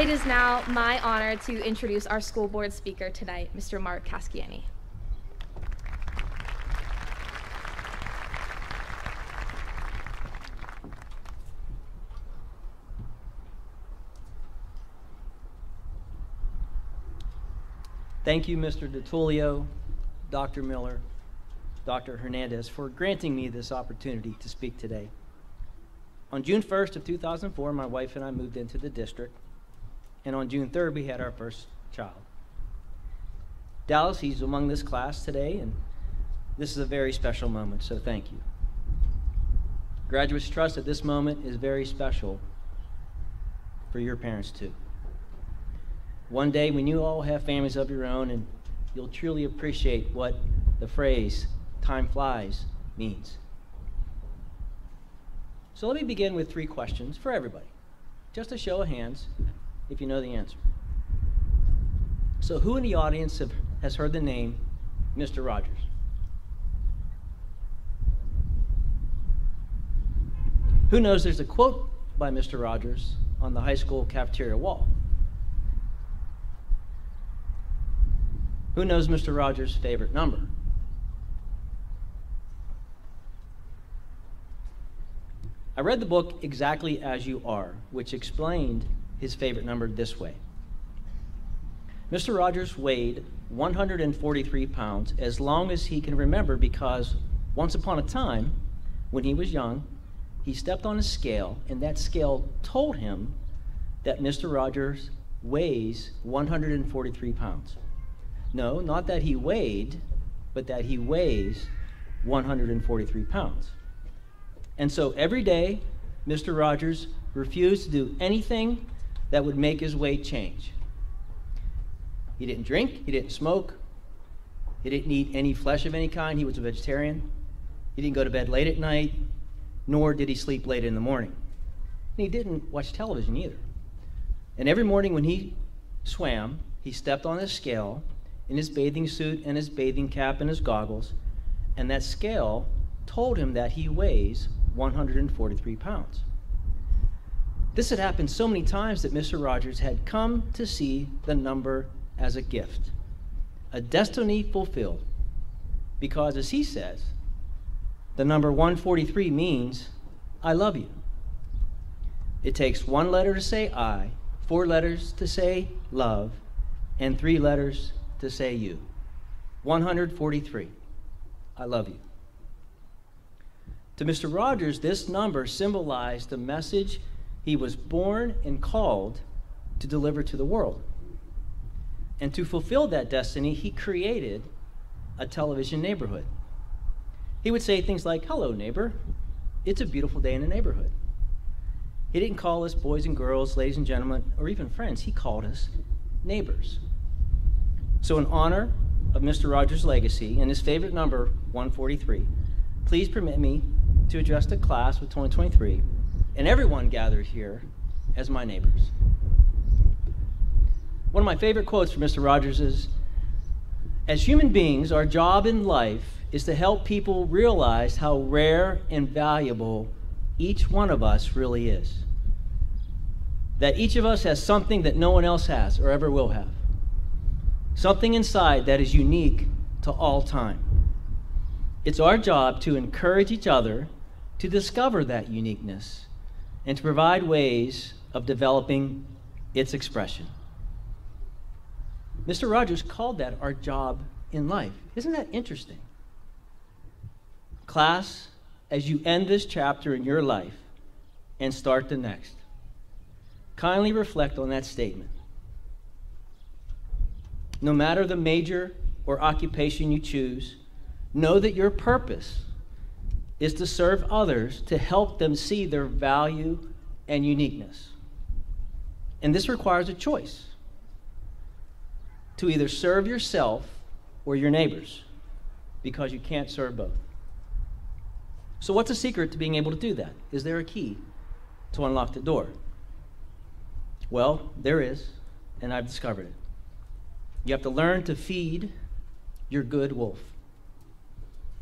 It is now my honor to introduce our school board speaker tonight, Mr. Marc Casciani. Thank you, Mr. DiTullio, Dr. Miller, Dr. Hernandez, for granting me this opportunity to speak today. On June 1st of 2004, my wife and I moved into the district, and on June 3rd, we had our first child. Dallas, he's among this class today, and this is a very special moment, so thank you. Graduates, trust that this moment is very special for your parents too. One day, when you all have families of your own, and you'll truly appreciate what the phrase, time flies, means. So let me begin with 3 questions for everybody. Just a show of hands if you know the answer. So who in the audience has heard the name Mr. Rogers? Who knows there's a quote by Mr. Rogers on the high school cafeteria wall? Who knows Mr. Rogers' favorite number? I read the book Exactly As You Are, which explained his favorite number this way. Mr. Rogers weighed 143 pounds as long as he can remember, because once upon a time, when he was young, he stepped on a scale, and that scale told him that Mr. Rogers weighs 143 pounds. No, not that he weighed, but that he weighs 143 pounds. And so every day, Mr. Rogers refused to do anything that would make his weight change. He didn't drink, he didn't smoke, he didn't eat any flesh of any kind, he was a vegetarian. He didn't go to bed late at night, nor did he sleep late in the morning. And he didn't watch television either. And every morning when he swam, he stepped on his scale in his bathing suit and his bathing cap and his goggles, and that scale told him that he weighs 143 pounds. This had happened so many times that Mr. Rogers had come to see the number as a gift, a destiny fulfilled, because, as he says, the number 143 means I love you. It takes 1 letter to say I, 4 letters to say love, and 3 letters to say you. 143. I love you. To Mr. Rogers, this number symbolized the message he was born and called to deliver to the world. And to fulfill that destiny, he created a television neighborhood. He would say things like, "Hello, neighbor. It's a beautiful day in the neighborhood." He didn't call us boys and girls, ladies and gentlemen, or even friends. He called us neighbors. So in honor of Mr. Rogers' legacy and his favorite number, 143, please permit me to address the class of 2023 and everyone gathered here as my neighbors. One of my favorite quotes from Mr. Rogers is, "As human beings, our job in life is to help people realize how rare and valuable each one of us really is. That each of us has something that no one else has or ever will have. Something inside that is unique to all time. It's our job to encourage each other to discover that uniqueness and to provide ways of developing its expression." Mr. Rogers called that our job in life. Isn't that interesting? Class, as you end this chapter in your life and start the next, kindly reflect on that statement. No matter the major or occupation you choose, know that your purpose is to serve others, to help them see their value and uniqueness. And this requires a choice to either serve yourself or your neighbors, because you can't serve both. So what's the secret to being able to do that? Is there a key to unlock the door? Well, there is, and I've discovered it. You have to learn to feed your good wolf.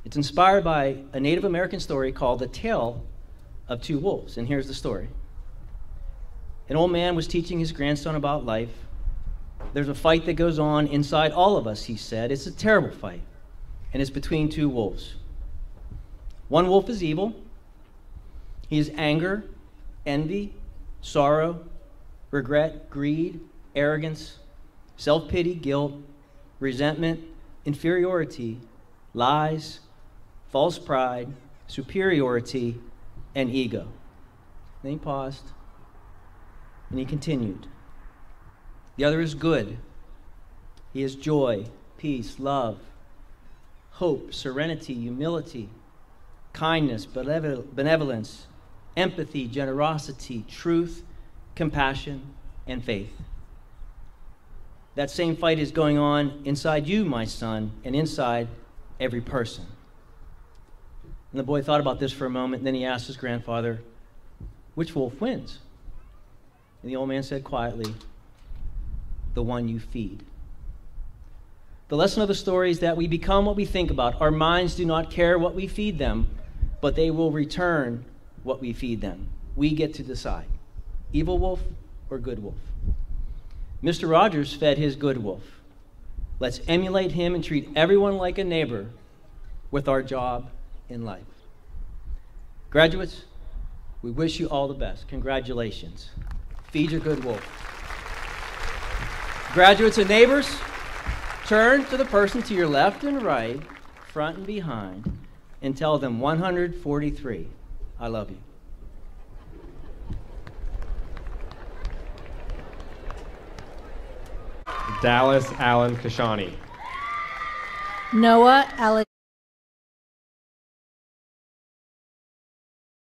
It's inspired by a Native American story called The Tale of Two Wolves, and here's the story. An old man was teaching his grandson about life. There's a fight that goes on inside all of us, he said. It's a terrible fight, and it's between two wolves. One wolf is evil. He is anger, envy, sorrow, regret, greed, arrogance, self-pity, guilt, resentment, inferiority, lies, false pride, superiority, and ego. Then he paused, and he continued. The other is good. He is joy, peace, love, hope, serenity, humility, kindness, benevolence, empathy, generosity, truth, compassion, and faith. That same fight is going on inside you, my son, and inside every person. And the boy thought about this for a moment, and then he asked his grandfather, which wolf wins? And the old man said quietly, the one you feed. The lesson of the story is that we become what we think about. Our minds do not care what we feed them, but they will return what we feed them. We get to decide, evil wolf or good wolf. Mr. Rogers fed his good wolf. Let's emulate him and treat everyone like a neighbor with our job in life. Graduates, we wish you all the best. Congratulations. Feed your good wolf. Graduates and neighbors, turn to the person to your left and right, front and behind, and tell them 143, I love you. Dallas Allen Kashani. Noah Alec.